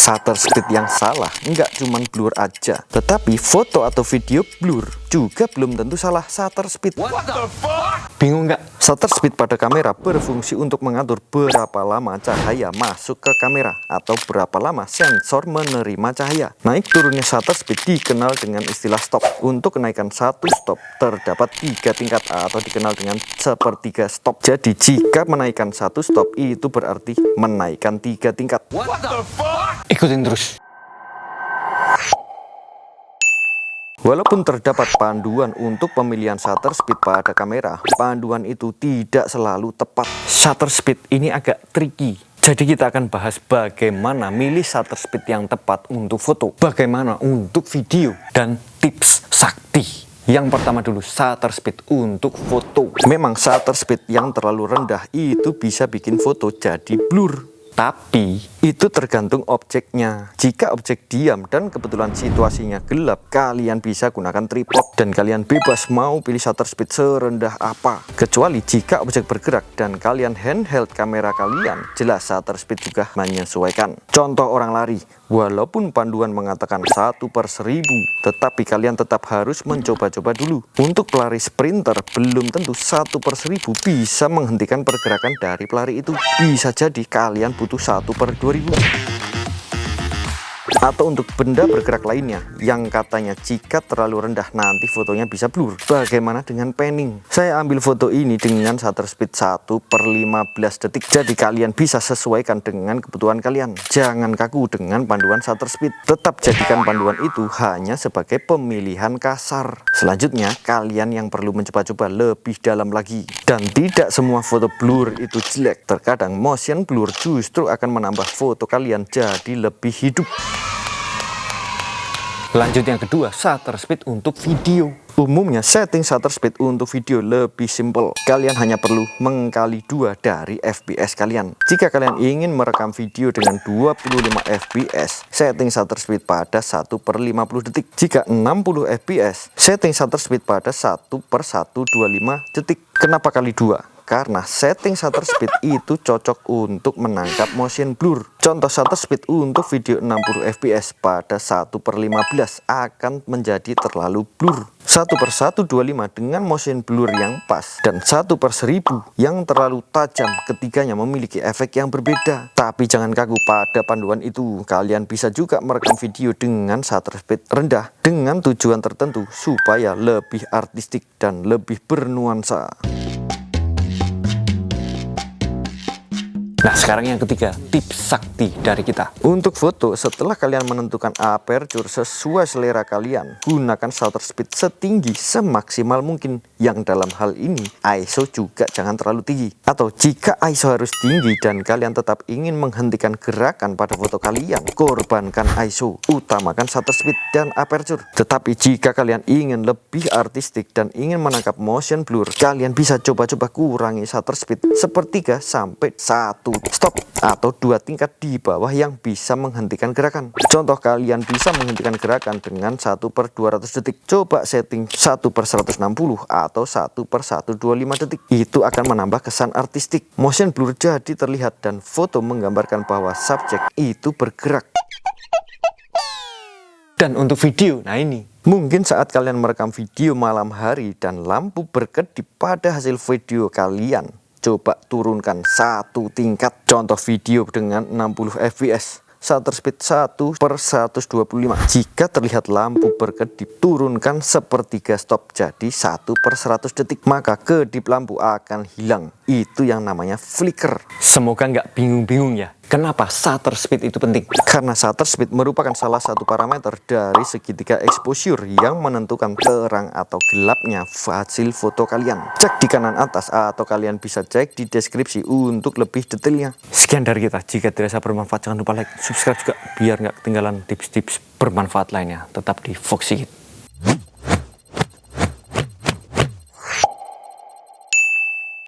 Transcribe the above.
Shutter speed yang salah nggak cuman blur aja, tetapi foto atau video blur juga belum tentu salah shutter speed. What the fuck? Bingung nggak? Shutter speed pada kamera berfungsi untuk mengatur berapa lama cahaya masuk ke kamera atau berapa lama sensor menerima cahaya. Naik turunnya shutter speed dikenal dengan istilah stop. Untuk kenaikan satu stop terdapat 3 tingkat atau dikenal dengan sepertiga stop. Jadi jika menaikkan satu stop itu berarti menaikkan 3 tingkat. What the fuck? Ikutin terus. Walaupun terdapat panduan untuk pemilihan shutter speed pada kamera, panduan itu tidak selalu tepat. Shutter speed ini agak tricky. Jadi kita akan bahas bagaimana milih shutter speed yang tepat untuk foto, bagaimana untuk video, dan tips sakti. Yang pertama dulu, shutter speed untuk foto. Memang shutter speed yang terlalu rendah itu bisa bikin foto jadi blur. Tapi itu tergantung objeknya. Jika objek diam dan kebetulan situasinya gelap, kalian bisa gunakan tripod dan kalian bebas mau pilih shutter speed serendah apa. Kecuali jika objek bergerak dan kalian handheld kamera kalian, jelas shutter speed juga menyesuaikan. Contoh orang lari, walaupun panduan mengatakan 1/1000, tetapi kalian tetap harus mencoba-coba dulu. Untuk pelari sprinter, belum tentu 1/1000 bisa menghentikan pergerakan dari pelari itu. Bisa jadi kalian butuh 1/2000. Atau untuk benda bergerak lainnya yang katanya jika terlalu rendah nanti fotonya bisa blur. Bagaimana dengan panning? Saya ambil foto ini dengan shutter speed 1/15 detik. Jadi kalian bisa sesuaikan dengan kebutuhan kalian. Jangan kaku dengan panduan shutter speed. Tetap jadikan panduan itu hanya sebagai pemilihan kasar. Selanjutnya kalian yang perlu mencoba-coba lebih dalam lagi. Dan tidak semua foto blur itu jelek. Terkadang motion blur justru akan menambah foto kalian jadi lebih hidup. Lanjut yang kedua, shutter speed untuk video. Umumnya setting shutter speed untuk video lebih simple. Kalian hanya perlu mengkali 2 dari fps kalian. Jika kalian ingin merekam video dengan 25 fps, setting shutter speed pada 1/50 detik. Jika 60 fps, setting shutter speed pada 1/125 detik. Kenapa kali 2? Karena setting shutter speed itu cocok untuk menangkap motion blur. Contoh shutter speed untuk video 60 fps pada 1/15 akan menjadi terlalu blur. 1/125 dengan motion blur yang pas, dan 1/1000 yang terlalu tajam. Ketiganya memiliki efek yang berbeda. Tapi jangan kaku pada panduan itu. Kalian bisa juga merekam video dengan shutter speed rendah dengan tujuan tertentu supaya lebih artistik dan lebih bernuansa. Nah, sekarang yang ketiga, tips sakti dari kita. Untuk foto, setelah kalian menentukan aperture sesuai selera kalian, gunakan shutter speed setinggi semaksimal mungkin. Yang dalam hal ini, ISO juga jangan terlalu tinggi. Atau jika ISO harus tinggi dan kalian tetap ingin menghentikan gerakan pada foto kalian, korbankan ISO, utamakan shutter speed dan aperture. Tetapi jika kalian ingin lebih artistik dan ingin menangkap motion blur, kalian bisa coba-coba kurangi shutter speed sepertiga sampai 1 stop atau 2 tingkat di bawah yang bisa menghentikan gerakan. Contoh, kalian bisa menghentikan gerakan dengan 1/200 detik. Coba setting 1/160 atau 1/125 detik. Itu akan menambah kesan artistik. Motion blur jadi terlihat dan foto menggambarkan bahwa subjek itu bergerak. Dan untuk video, nah ini, mungkin saat kalian merekam video malam hari dan lampu berkedip pada hasil video kalian, coba turunkan 1 tingkat. Contoh video dengan 60 fps, shutter speed 1/125. Jika terlihat lampu berkedip, turunkan sepertiga stop jadi 1/100 detik. Maka kedip lampu akan hilang. Itu yang namanya flicker. Semoga nggak bingung-bingung ya. Kenapa shutter speed itu penting? Karena shutter speed merupakan salah satu parameter dari segitiga exposure yang menentukan terang atau gelapnya hasil foto kalian. Cek di kanan atas atau kalian bisa cek di deskripsi untuk lebih detailnya. Sekian dari kita. Jika dirasa bermanfaat, jangan lupa like, subscribe juga biar nggak ketinggalan tips-tips bermanfaat lainnya. Tetap di Foxy Kid.